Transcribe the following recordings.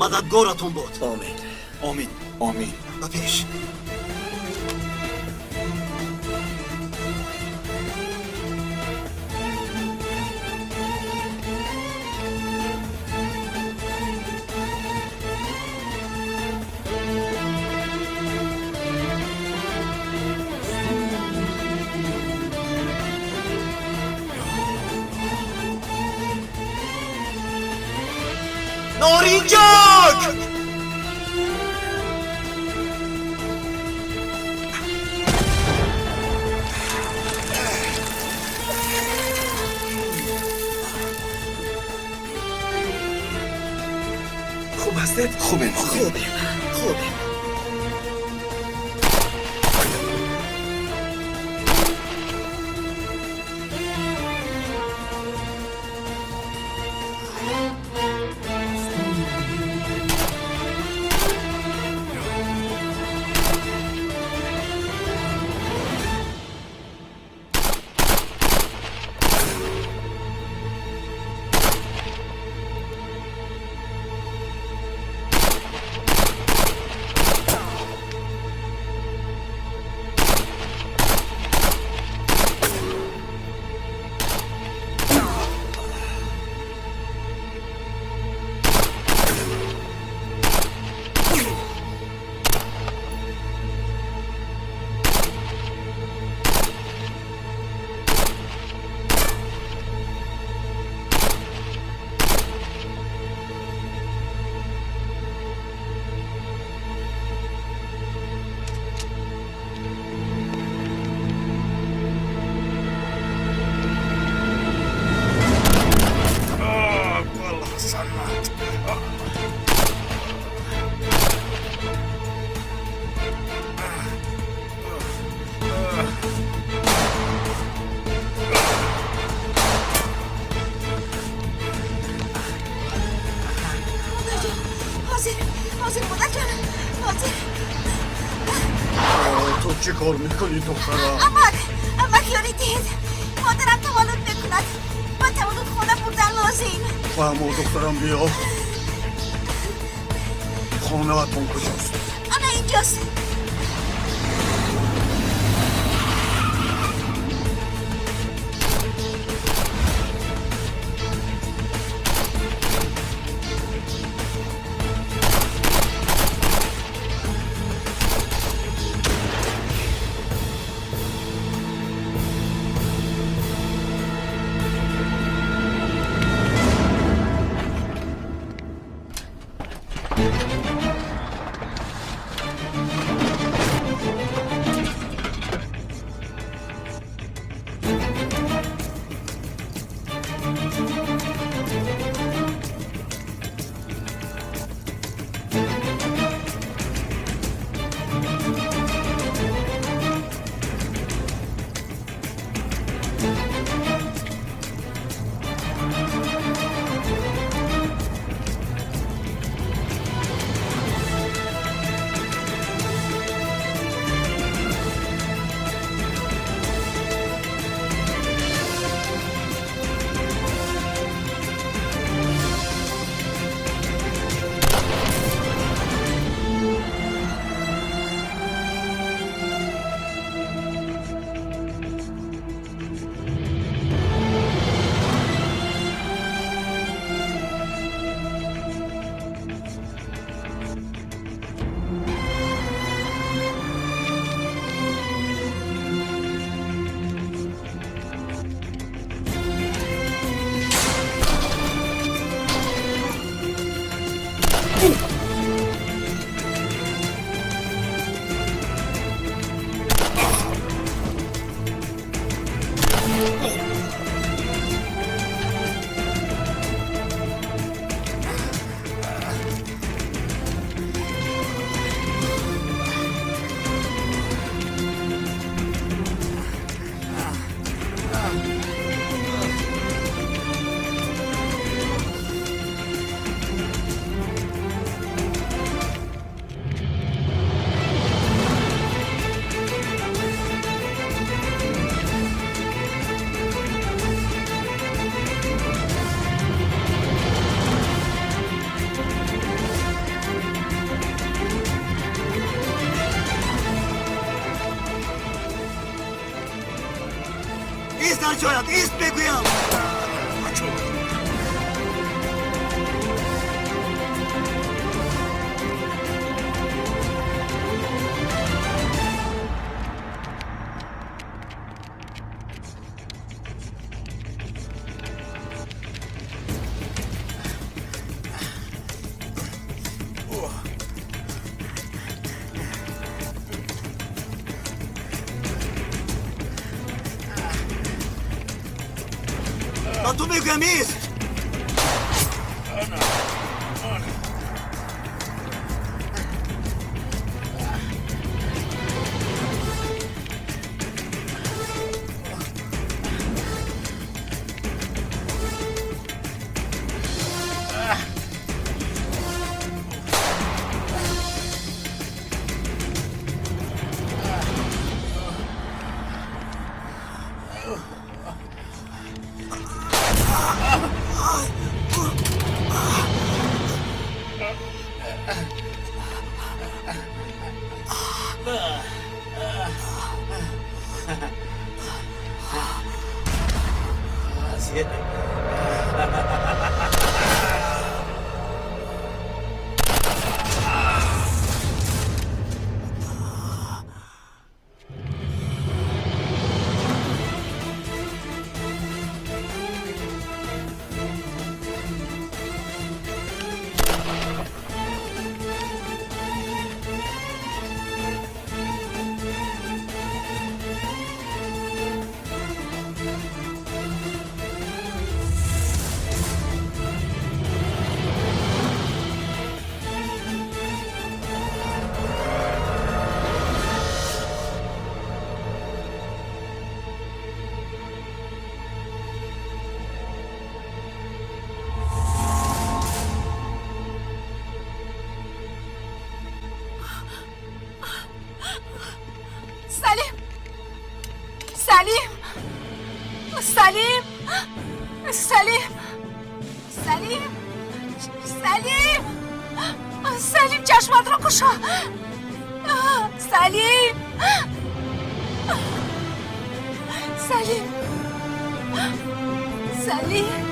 مددگارتون باد. آمین. آمین. آمین. و پیش. نارنجک! خوب هستید؟ خوبه. خوبه. حاضر مادر جانم. حاضر. تو چی کار میکنی دخترم؟ امک یاریدید. مادرم تولد میکند. من تولد خانه بردن لازم. فهمو دخترم بیا. خانه اتون کجاست؟ آنها اینجاست. در جایت ایست بگویم. با تو بگویم ایست. سلیم سلیم سلیم سلیم سلیم سلیم سلیم چشمات رو گشا. سلیم سلیم سلیم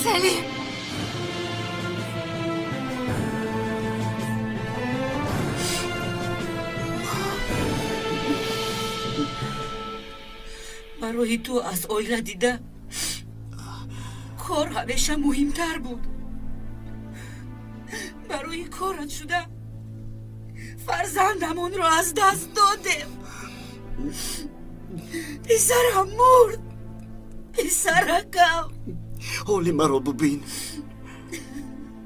سلیم برای تو از اویلا دیده کار همیشه مهمتر بود. برای کارت شده فرزندمون رو از دست دادیم. پسرم مرد. پسرکم. حالی مرا ببین.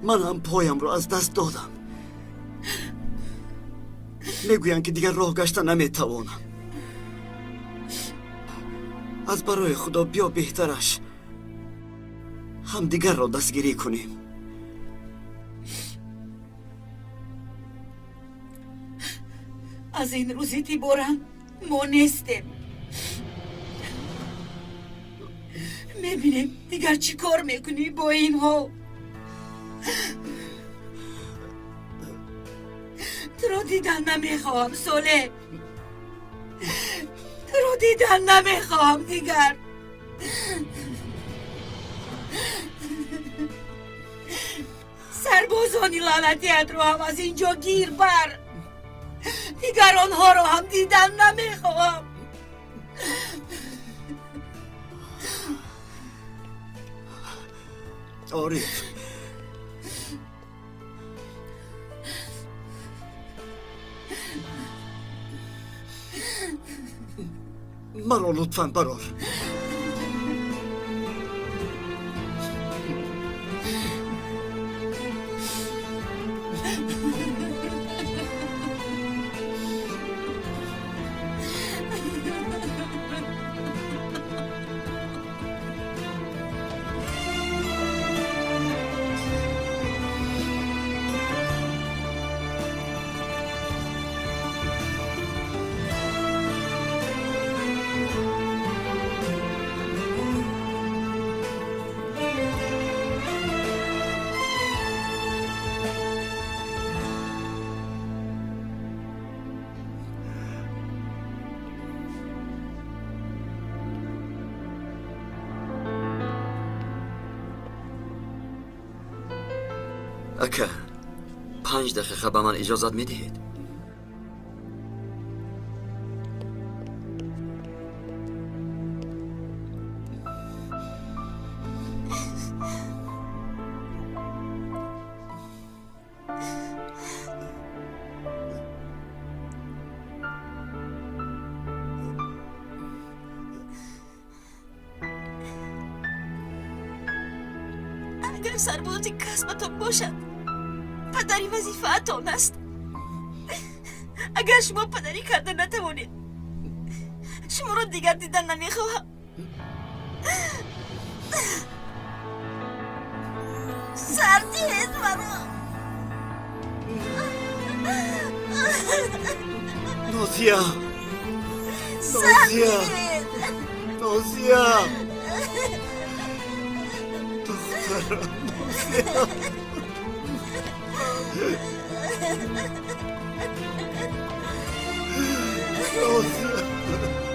من هم پایم رو از دست دادم. میگویند که دیگر راه گشتن نمیتوانم. از برای خدا بیا بهترش هم دیگر را دستگیری کنیم. از این روزی تیبورن ما نیستیم. میبینیم دیگر چی کار میکنی با اینها. تو رو دیدن نمیخوام سوله. تو رو دیدن نمیخوام دیگر. سربازانی لعنتیت رو هم از اینجا گیر بر. دیگر آنها رو هم دیدن نمیخوام. عارف، مرا لطفاً برار. اکا 5 دقیقه به من اجازت میدهید؟ اگر سربازی کسبتان باشد پدری وظیفه‌تان است. اگر شما پدری کرده نتوانید شما را دیگر دیدن نمیخواهم. سردید مرا. نازیا سردید. نازیا دخترم نازیا نازیا